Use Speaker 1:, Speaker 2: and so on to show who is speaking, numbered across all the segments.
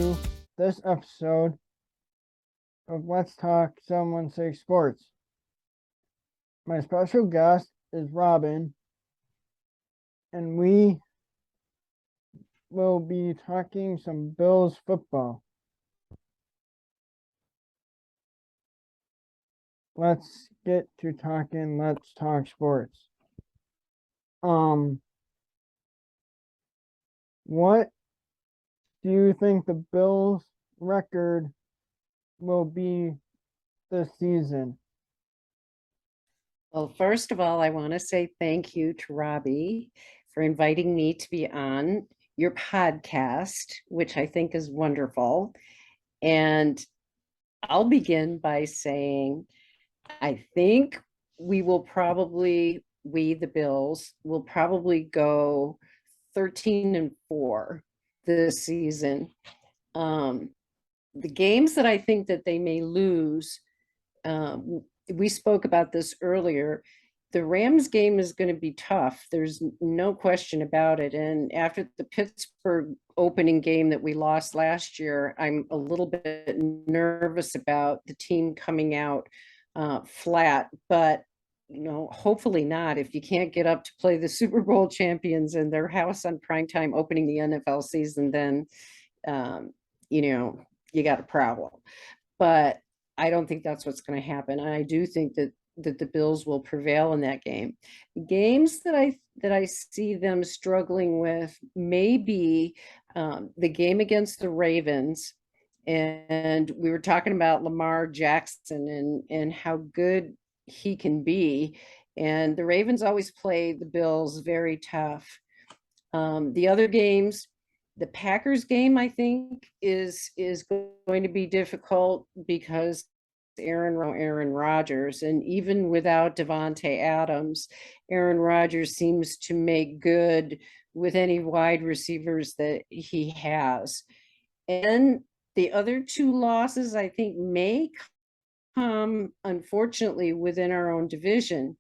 Speaker 1: to this episode of Let's Talk Someone Say Sports. My special guest is Robyn, and we will be talking some Bills football. Let's get to talking. Let's talk sports. What do you think the Bills' record will be this season?
Speaker 2: Well, first of all, I want to say thank you to Robby for inviting me to be on your podcast, which I think is wonderful. And I'll begin by saying, I think we, the Bills, will probably go 13-4 this season. The games that I think that they may lose, we spoke about this earlier. The Rams game is going to be tough. There's no question about it. And after the Pittsburgh opening game that we lost last year, I'm a little bit nervous about the team coming out flat. But hopefully not. If you can't get up to play the Super Bowl champions in their house on primetime opening the NFL season, then you got a problem. But I don't think that's what's going to happen. And I do think that the Bills will prevail in that game. Games that I see them struggling with may be the game against the Ravens. And we were talking about Lamar Jackson and how good he can be. And the Ravens always play the Bills very tough. The other games, the Packers game, I think, is going to be difficult because Aaron Rodgers, and even without Devontae Adams, Aaron Rodgers seems to make good with any wide receivers that he has. And the other two losses, I think, may come, unfortunately, within our own division.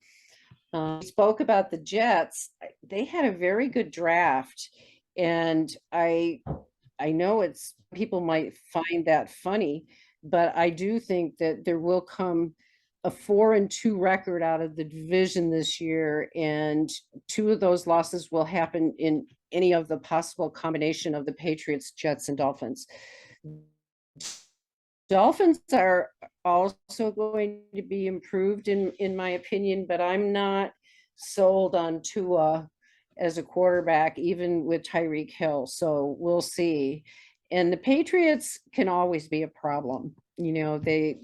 Speaker 2: We spoke about the Jets. They had a very good draft. And I know people might find that funny, but I do think that there will come a 4-2 record out of the division this year, and two of those losses will happen in any of the possible combination of the Patriots, Jets, and Dolphins. Dolphins are also going to be improved in my opinion, but I'm not sold on Tua as a quarterback, even with Tyreek Hill. So we'll see. And the Patriots can always be a problem. They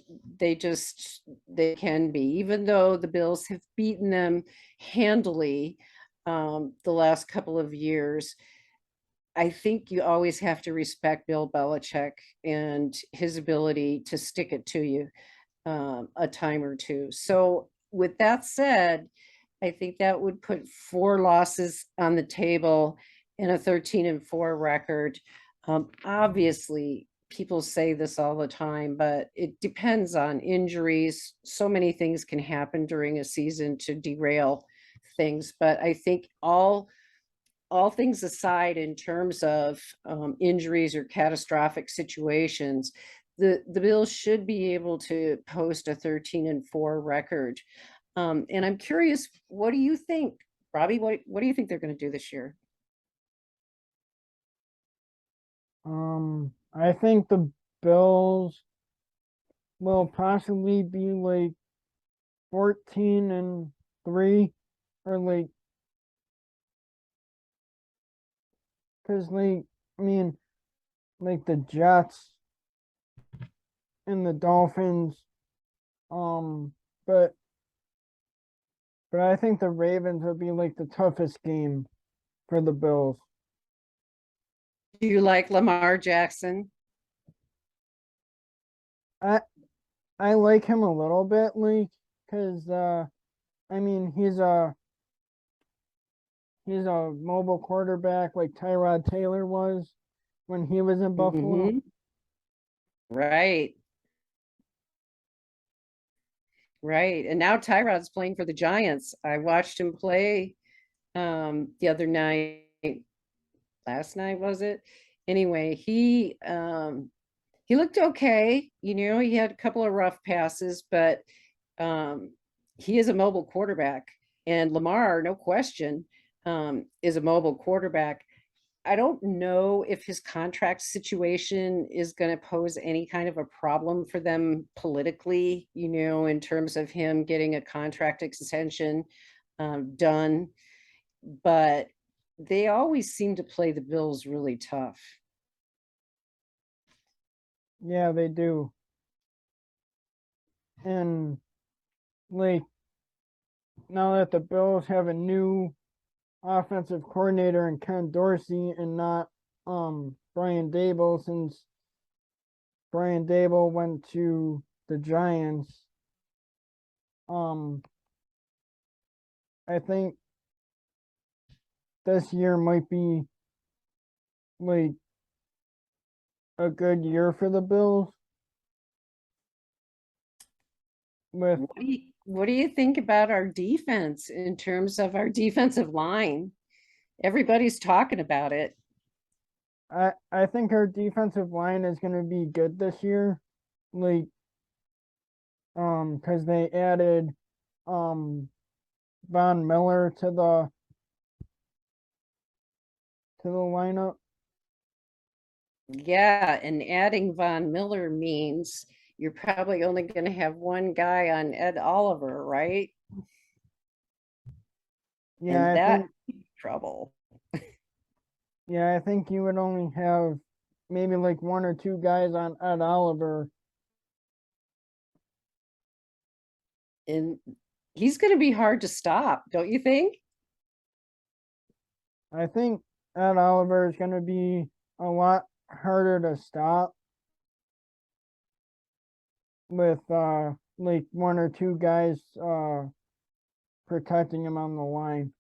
Speaker 2: can be, even though the Bills have beaten them handily the last couple of years. I think you always have to respect Bill Belichick and his ability to stick it to you a time or two. So with that said, I think that would put 4 losses on the table and a 13-4 record. Obviously, people say this all the time, but it depends on injuries. So many things can happen during a season to derail things. But I think all things aside, in terms of injuries or catastrophic situations, the Bills should be able to post a 13-4 record. And I'm curious, what do you think, Robby? What do you think they're going to do this year?
Speaker 1: I think the Bills will possibly be like 14-3, or like, because like the Jets and the Dolphins, but I think the Ravens would be like the toughest game for the Bills.
Speaker 2: Do you like Lamar Jackson?
Speaker 1: I like him a little bit, like, because he's a mobile quarterback like Tyrod Taylor was when he was in Buffalo.
Speaker 2: Mhm. Right. Right. And now Tyrod's playing for the Giants. I watched him play the other night, last night, was it? anyway, he looked okay. You know, he had a couple of rough passes, but um, he is a mobile quarterback. And Lamar, no question, is a mobile quarterback. I don't know if his contract situation is going to pose any kind of a problem for them politically, you know, in terms of him getting a contract extension done. But they always seem to play the Bills really tough.
Speaker 1: Yeah, they do. And like now that the Bills have a new offensive coordinator in Ken Dorsey and not Brian Dable, since Brian Dable went to the Giants. Um I think this year might be like a good year for the Bills with
Speaker 2: What do you think about our defense in terms of our defensive line? Everybody's talking about it.
Speaker 1: I think our defensive line is gonna be good this year. Like because they added um Von Miller to the lineup.
Speaker 2: Yeah, and adding Von Miller means you're probably only going to have one guy on Ed Oliver, right?
Speaker 1: Yeah,
Speaker 2: And
Speaker 1: I
Speaker 2: that
Speaker 1: think
Speaker 2: trouble.
Speaker 1: yeah, I think you would only have maybe like one or two guys on Ed Oliver.
Speaker 2: And he's going to be hard to stop, don't you think?
Speaker 1: I think Ed Oliver is gonna be a lot harder to stop with like one or two guys protecting him on the line.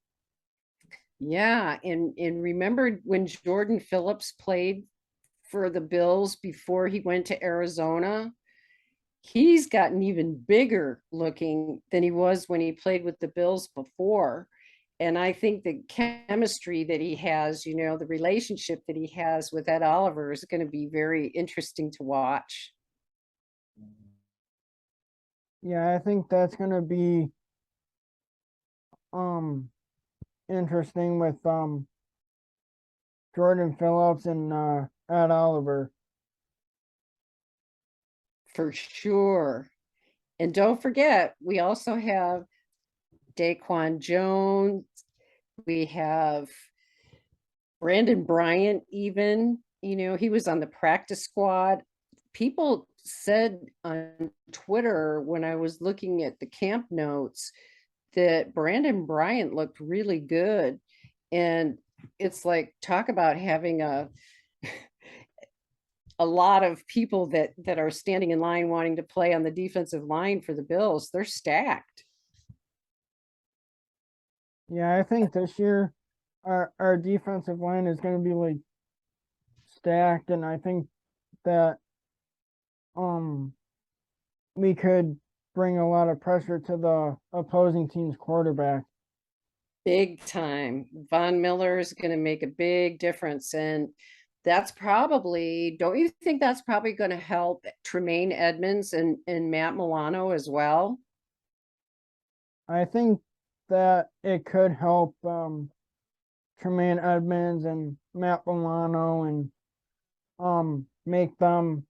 Speaker 2: Yeah, and remember when Jordan Phillips played for the Bills before he went to Arizona? He's gotten even bigger looking than he was when he played with the Bills before. And I think the chemistry that he has, you know, the relationship that he has with Ed Oliver is going to be very interesting to watch.
Speaker 1: Yeah, I think that's gonna be um interesting with Jordan Phillips and Ed Oliver.
Speaker 2: For sure. And don't forget, we also have Daquan Jones. We have Brandon Bryant, even, you know, he was on the practice squad. People said on Twitter when I was looking at the camp notes that Brandon Bryant looked really good. And it's like, talk about having a lot of people that are standing in line wanting to play on the defensive line for the Bills. They're stacked.
Speaker 1: Yeah, I think this year our defensive line is gonna be like stacked, and I think that um we could bring a lot of pressure to the opposing team's quarterback.
Speaker 2: Big time. Von Miller is going to make a big difference. And that's probably, don't you think that's probably going to help Tremaine Edmonds and Matt Milano as well?
Speaker 1: I think that it could help Tremaine Edmonds and Matt Milano and make them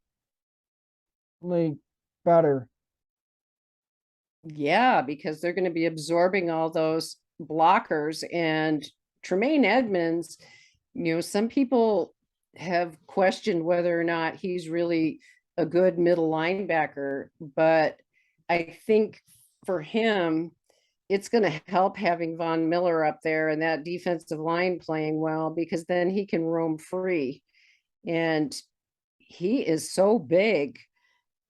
Speaker 1: like better.
Speaker 2: Yeah, because they're going to be absorbing all those blockers. And Tremaine Edmonds, you know, some people have questioned whether or not he's really a good middle linebacker, but I think for him, it's going to help having Von Miller up there and that defensive line playing well, because then he can roam free. And he is so big.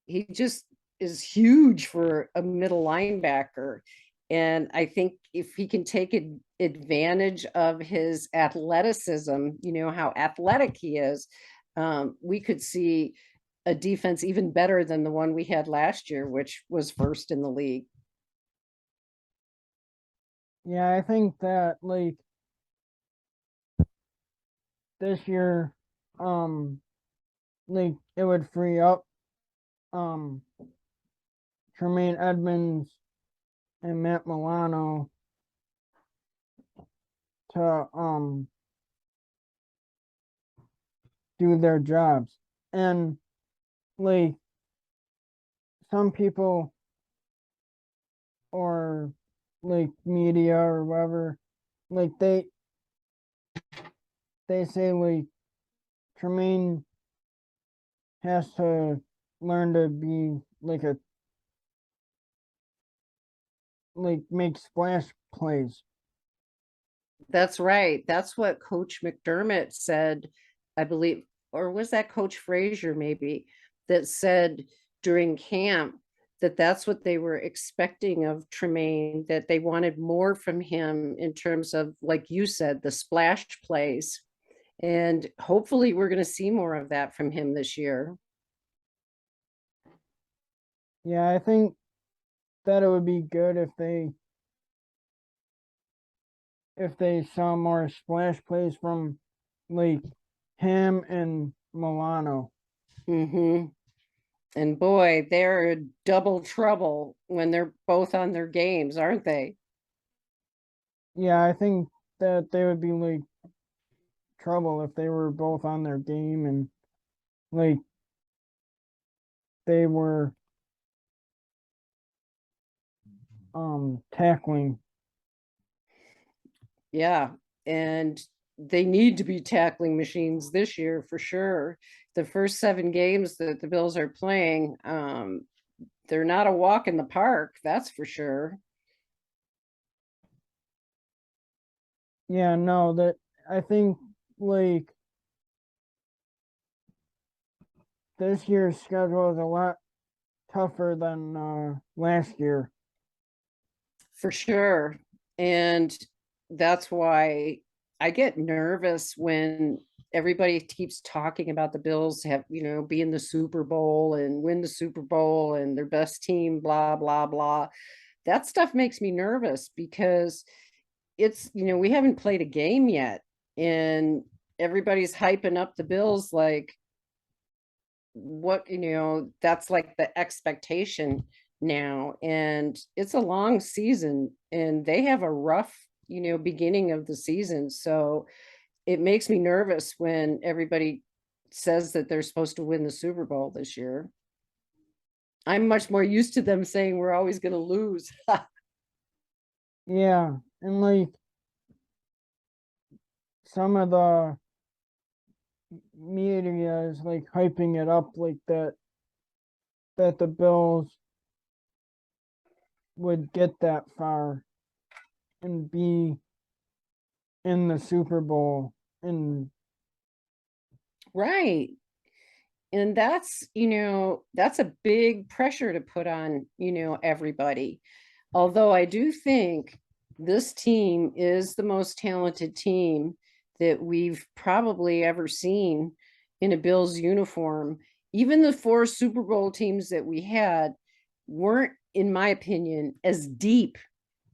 Speaker 2: He just is huge for a middle linebacker. And I think if he can take advantage of his athleticism, you know, how athletic he is, we could see a defense even better than the one we had last year, which was first in the league.
Speaker 1: Yeah, I think that like this year like it would free up um Tremaine Edmonds and Matt Milano to do their jobs. And like some people or like media or whatever, like they say like Tremaine has to learn to be like a like make splash plays.
Speaker 2: That's right. That's what Coach McDermott said, I believe, or was that Coach Frazier maybe, that said during camp that that's what they were expecting of Tremaine, that they wanted more from him in terms of, like you said, the splash plays. And hopefully we're going to see more of that from him this year.
Speaker 1: Yeah, I think that it would be good if they saw more splash plays from like him and Milano.
Speaker 2: Mm-hmm. And boy, they're double trouble when they're both on their games, aren't they?
Speaker 1: Yeah, I think that they would be like trouble if they were both on their game and like they were tackling.
Speaker 2: Yeah. And they need to be tackling machines this year for sure. The first 7 games that the Bills are playing, they're not a walk in the park, that's for sure.
Speaker 1: Yeah, no, that I think like this year's schedule is a lot tougher than last year.
Speaker 2: For sure. And that's why I get nervous when everybody keeps talking about the Bills have, be in the Super Bowl and win the Super Bowl and their best team, blah, blah, blah. That stuff makes me nervous because we haven't played a game yet. And everybody's hyping up the Bills like that's like the expectation now. And it's a long season and they have a rough beginning of the season, so it makes me nervous when everybody says that they're supposed to win the Super Bowl this year. I'm much more used to them saying we're always going to lose.
Speaker 1: Yeah, and like some of the media is like hyping it up like that the Bills would get that far and be in the Super Bowl. And
Speaker 2: Right. And that's a big pressure to put on everybody. Although I do think this team is the most talented team that we've probably ever seen in a Bills uniform. Even the 4 Super Bowl teams that we had weren't, in my opinion, as deep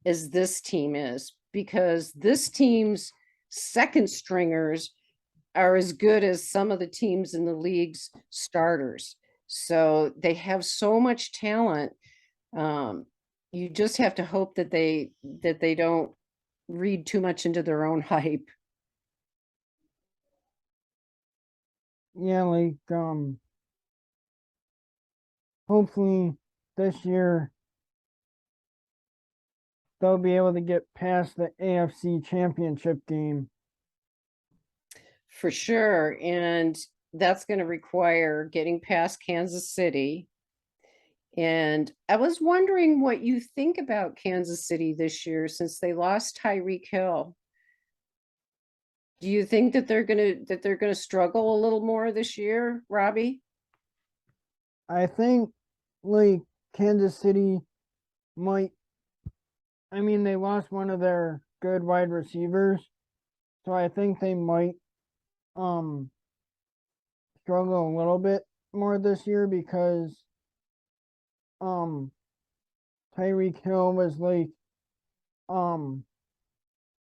Speaker 2: as this team is, because this team's second stringers are as good as some of the teams in the league's starters. So they have so much talent. Um, you just have to hope that they don't read too much into their own hype.
Speaker 1: yeah, like hopefully this year they'll be able to get past the AFC Championship game.
Speaker 2: For sure. And that's going to require getting past Kansas City. And I was wondering what you think about Kansas City this year since they lost Tyreek Hill. Do you think that they're gonna struggle a little more this year, Robby?
Speaker 1: I think like Kansas City might, I mean, they lost one of their good wide receivers, so I think they might um struggle a little bit more this year because um Tyreek Hill was like um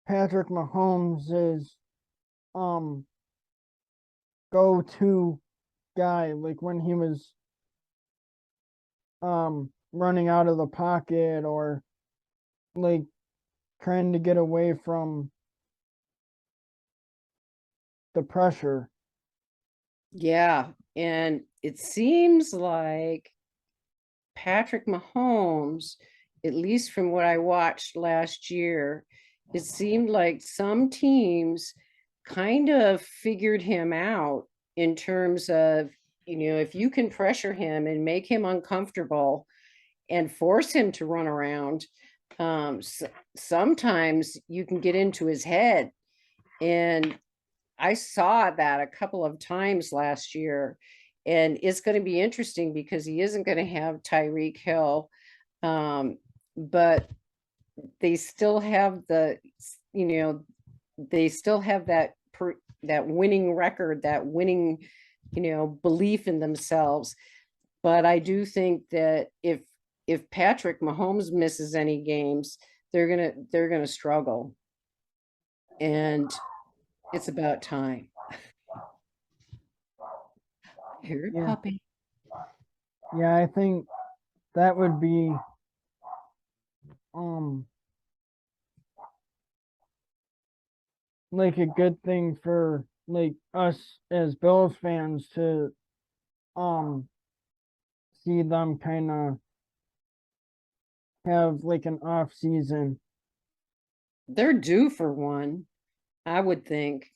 Speaker 1: Patrick Mahomes is um go-to guy, like when he was running out of the pocket or like trying to get away from the pressure.
Speaker 2: Yeah, and it seems like Patrick Mahomes, at least from what I watched last year, it seemed like some teams kind of figured him out in terms of, if you can pressure him and make him uncomfortable and force him to run around, sometimes you can get into his head. And I saw that a couple of times last year. And it's going to be interesting because he isn't going to have Tyreek Hill. But they still have you know, they still have that winning record, that winning, belief in themselves. But I do think that if Patrick Mahomes misses any games, they're gonna struggle. And it's about time. Here,
Speaker 1: Yeah.
Speaker 2: puppy.
Speaker 1: Yeah, I think that would be um like a good thing for like us as Bills fans to um see them kind of have like an off season.
Speaker 2: They're due for one, I would think.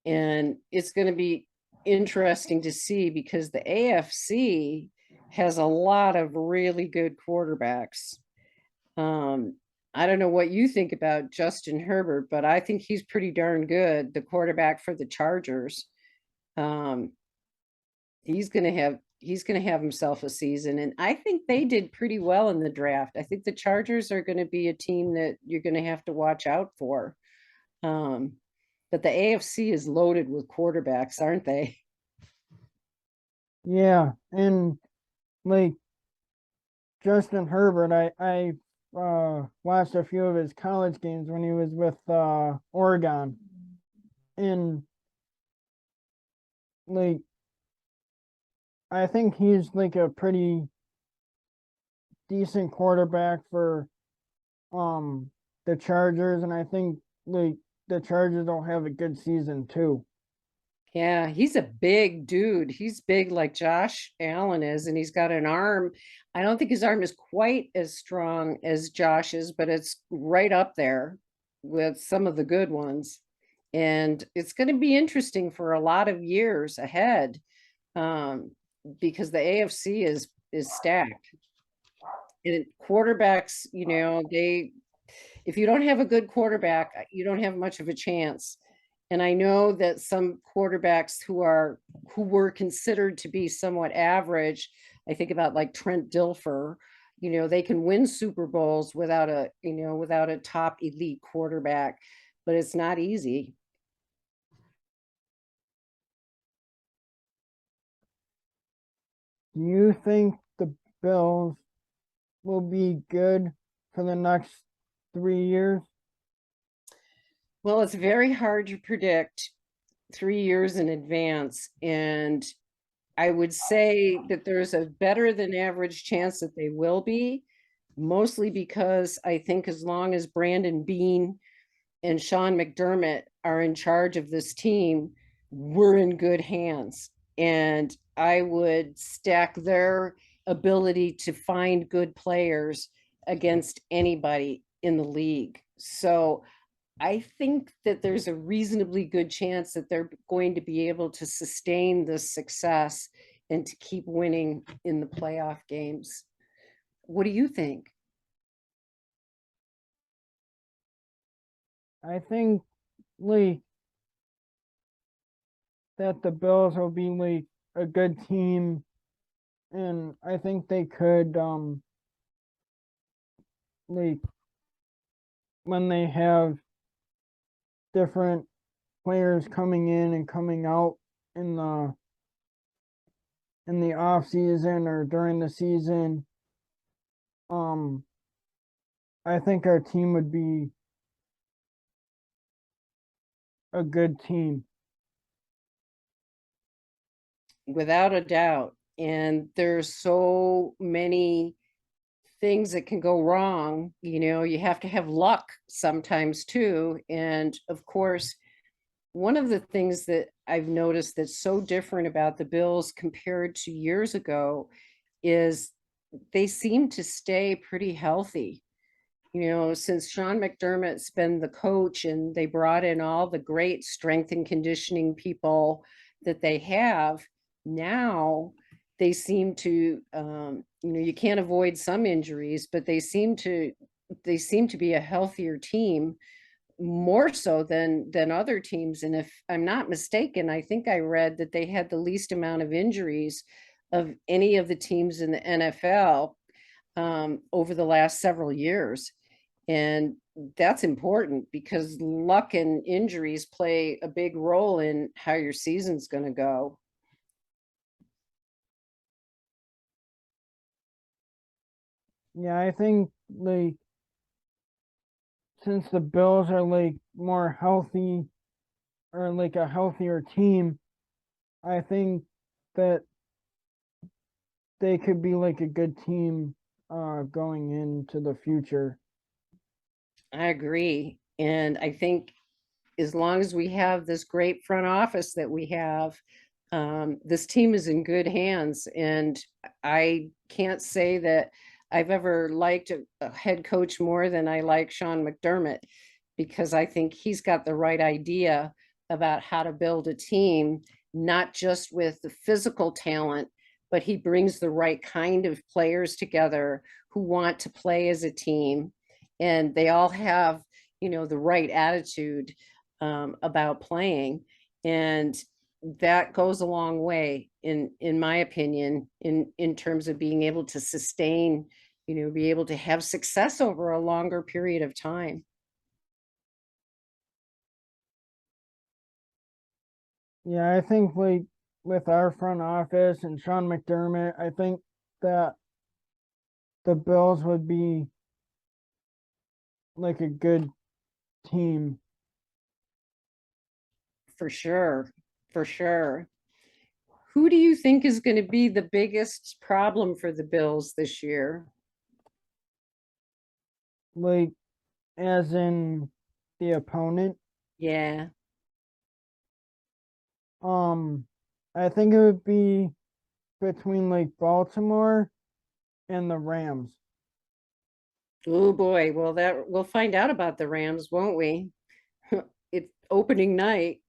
Speaker 2: And it's going to be interesting to see because the AFC has a lot of really good quarterbacks. Um, I don't know what you think about Justin Herbert, but I think he's pretty darn good, the quarterback for the Chargers. Um, he's going to have himself a season, and I think they did pretty well in the draft. I think the Chargers are going to be a team that you're going to have to watch out for. Um, but the AFC is loaded with quarterbacks, aren't they?
Speaker 1: Yeah, and like Justin Herbert, I watched a few of his college games when he was with Oregon, and like I think he's like a pretty decent quarterback for um the Chargers, and I think like the Chargers don't have a good season too.
Speaker 2: Yeah, he's a big dude. He's big like Josh Allen is, and he's got an arm. I don't think his arm is quite as strong as Josh's, but it's right up there with some of the good ones. And it's going to be interesting for a lot of years ahead, um, because the AFC is stacked. And quarterbacks, they if you don't have a good quarterback, you don't have much of a chance. And I know that some quarterbacks who were considered to be somewhat average, I think about like Trent Dilfer, they can win Super Bowls without a top elite quarterback, but it's not easy.
Speaker 1: Do you think the Bills will be good for the next 3 years?
Speaker 2: Well, it's very hard to predict 3 years in advance. And I would say that there's a better than average chance that they will be, mostly because I think as long as Brandon Beane and Sean McDermott are in charge of this team, we're in good hands. And I would stack their ability to find good players against anybody in the league. So I think that there's a reasonably good chance that they're going to be able to sustain this success and to keep winning in the playoff games. What do you think?
Speaker 1: I think like that the Bills will be like a good team, and I think they could like when they have different players coming in and coming out in the off season or during the season, um I think our team would be a good team.
Speaker 2: without a doubt. And there's so many things that can go wrong. You have to have luck sometimes too. And of course, one of the things that I've noticed that's so different about the Bills compared to years ago is they seem to stay pretty healthy. Since Sean McDermott's been the coach and they brought in all the great strength and conditioning people that they have, now they seem to, you can't avoid some injuries, but they seem to be a healthier team, more so than other teams. And if I'm not mistaken, I think I read that they had the least amount of injuries of any of the teams in the NFL over the last several years. And that's important because luck and injuries play a big role in how your season's going to go.
Speaker 1: Yeah, I think like since the Bills are like more healthy or like a healthier team, I think that they could be like a good team going into the future.
Speaker 2: I agree. And I think as long as we have this great front office that we have, this team is in good hands. And I can't say that I've ever liked a head coach more than I like Sean McDermott, because I think he's got the right idea about how to build a team, not just with the physical talent, but he brings the right kind of players together who want to play as a team. And they all have, the right attitude about playing. And that goes a long way in my opinion, in terms of being able to sustain, be able to have success over a longer period of time.
Speaker 1: Yeah, I think like with our front office and Sean McDermott, I think that the Bills would be like a good team.
Speaker 2: For sure, for sure. Who do you think is going to be the biggest problem for the Bills this year?
Speaker 1: Like as in the opponent.
Speaker 2: Yeah.
Speaker 1: Um I think it would be between like Baltimore and the Rams.
Speaker 2: Oh boy, well, that we'll find out about the Rams, won't we? It's opening night.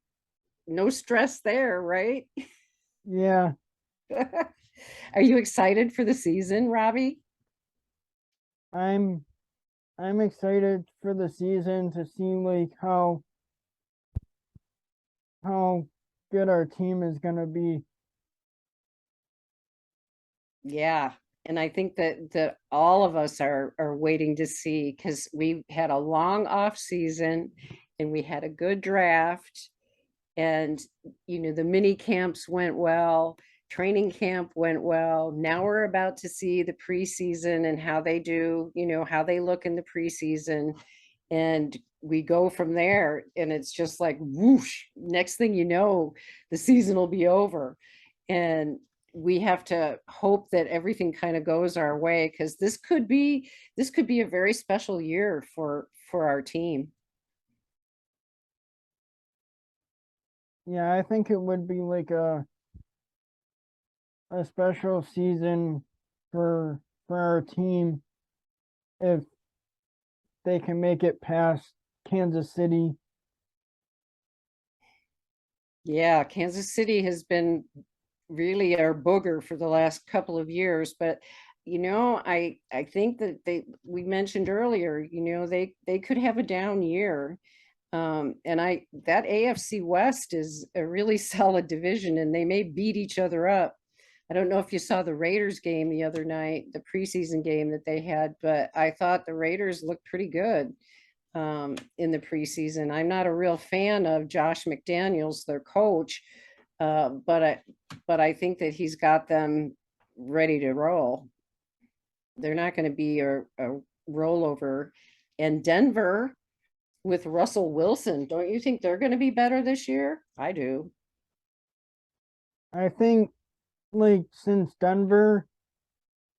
Speaker 2: No stress there, right?
Speaker 1: Yeah,
Speaker 2: Are you excited for the season, Robby?
Speaker 1: I'm I'm excited for the season to see like how good our team is gonna be.
Speaker 2: Yeah. And I think that all of us are waiting to see, because we had a long off season and we had a good draft, and the mini camps went well, training camp went well. Now we're about to see the preseason and how they do, how they look in the preseason, and we go from there. And it's just like whoosh, next thing you know, the season will be over. And we have to hope that everything kind of goes our way, because this could be a very special year for our team.
Speaker 1: Yeah, I think it would be like a special season for our team if they can make it past Kansas City.
Speaker 2: Yeah, Kansas City has been really our booger for the last couple of years. But I think that we mentioned earlier, they could have a down year. And I that AFC West is a really solid division, and they may beat each other up. I don't know if you saw the Raiders game the other night, the preseason game that they had, but I thought the Raiders looked pretty good in the preseason. I'm not a real fan of Josh McDaniels, their coach, but I think that he's got them ready to roll. They're not going to be a rollover. And Denver with Russell Wilson, don't you think they're going to be better this year? I do.
Speaker 1: I think like since Denver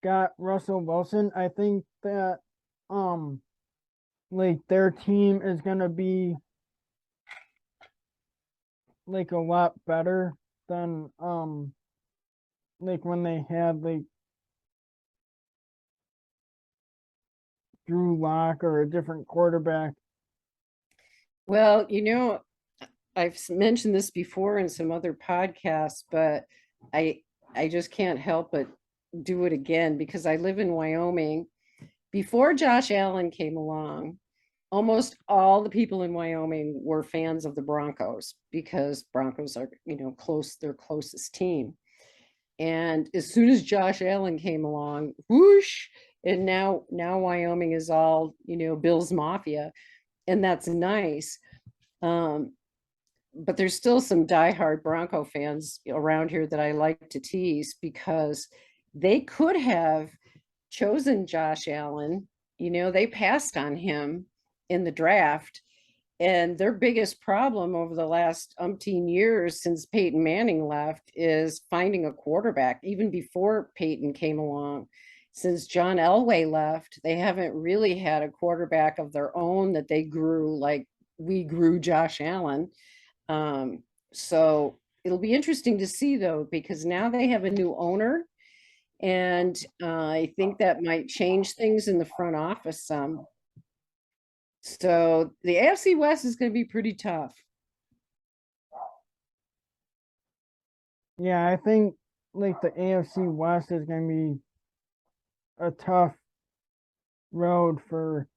Speaker 1: got Russell Wilson, I think that um like their team is gonna be like a lot better than like when they had like Drew Lock or a different quarterback.
Speaker 2: Well, I've mentioned this before in some other podcasts, but I I just can't help but do it again because I live in Wyoming. Before Josh Allen came along, almost all the people in Wyoming were fans of the Broncos because Broncos are, their closest team. And as soon as Josh Allen came along, whoosh, and now Wyoming is all, Bills Mafia, and that's nice. Um, but there's still some diehard Bronco fans around here that I like to tease because they could have chosen Josh Allen. They passed on him in the draft. And their biggest problem over the last umpteen years since Peyton Manning left is finding a quarterback. Even before Peyton came along, since John Elway left, they haven't really had a quarterback of their own that they grew like we grew Josh Allen. So it'll be interesting to see though, because now they have a new owner, and I think that might change things in the front office some. So the AFC West is going to be pretty tough.
Speaker 1: Yeah, I think like the AFC West is gonna be a tough road for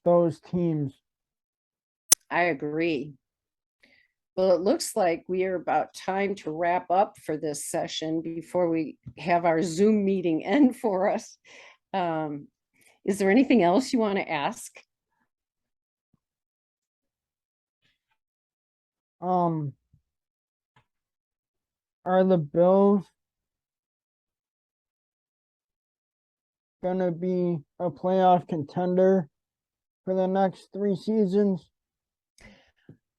Speaker 1: those teams.
Speaker 2: I agree. Well, it looks like we are about time to wrap up for this session before we have our Zoom meeting end for us. Um, is there anything else you want to ask?
Speaker 1: Um, are the Bills gonna be a playoff contender for the next 3 seasons?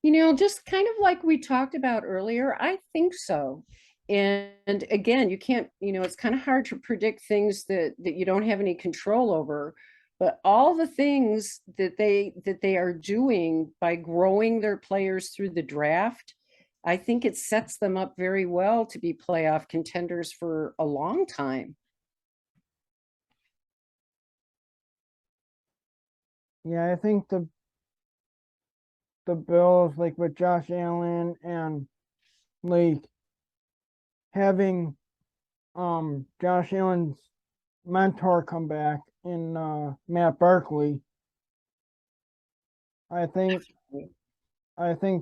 Speaker 2: Just kind of like we talked about earlier, I think so. And again, you can't, it's kind of hard to predict things that you don't have any control over. But all the things that they are doing by growing their players through the draft, I think it sets them up very well to be playoff contenders for a long time.
Speaker 1: Yeah, I think the Bills, like with Josh Allen and like having Josh Allen's mentor come back in Matt Barkley, I think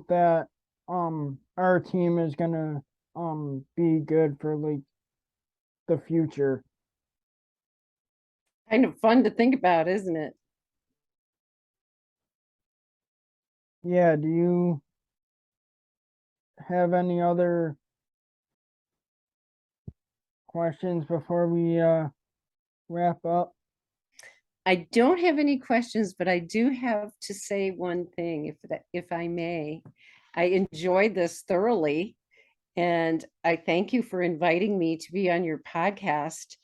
Speaker 1: that our team is gonna be good for like the future.
Speaker 2: Kind of fun to think about, isn't it?
Speaker 1: Yeah, do you have any other questions before we wrap up?
Speaker 2: I don't have any questions, but I do have to say one thing, if I may. I enjoyed this thoroughly, and I thank you for inviting me to be on your podcast.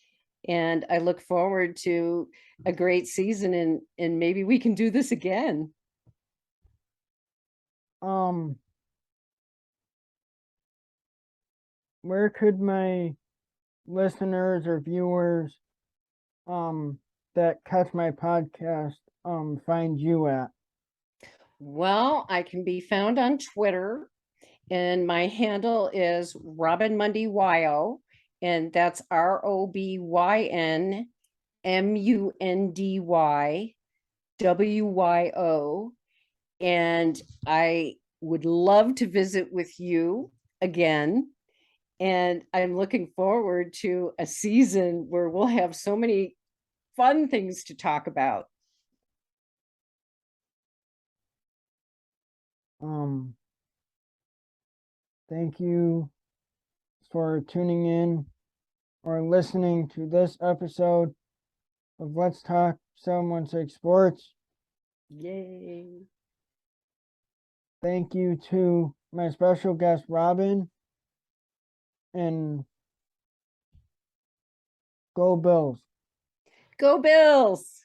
Speaker 2: And I look forward to a great season, and maybe we can do this again.
Speaker 1: Um, where could my listeners or viewers that catch my podcast find you at?
Speaker 2: Well, I can be found on Twitter, and my handle is Robyn Mundy YO, and that's ROBYNMUNDYWYO. And I would love to visit with you again. And I'm looking forward to a season where we'll have so many fun things to talk about.
Speaker 1: Um, thank you for tuning in or listening to this episode of Let's Talk 716 Sports.
Speaker 2: Yay.
Speaker 1: Thank you to my special guest, Robyn, and Go Bills.
Speaker 2: Go Bills.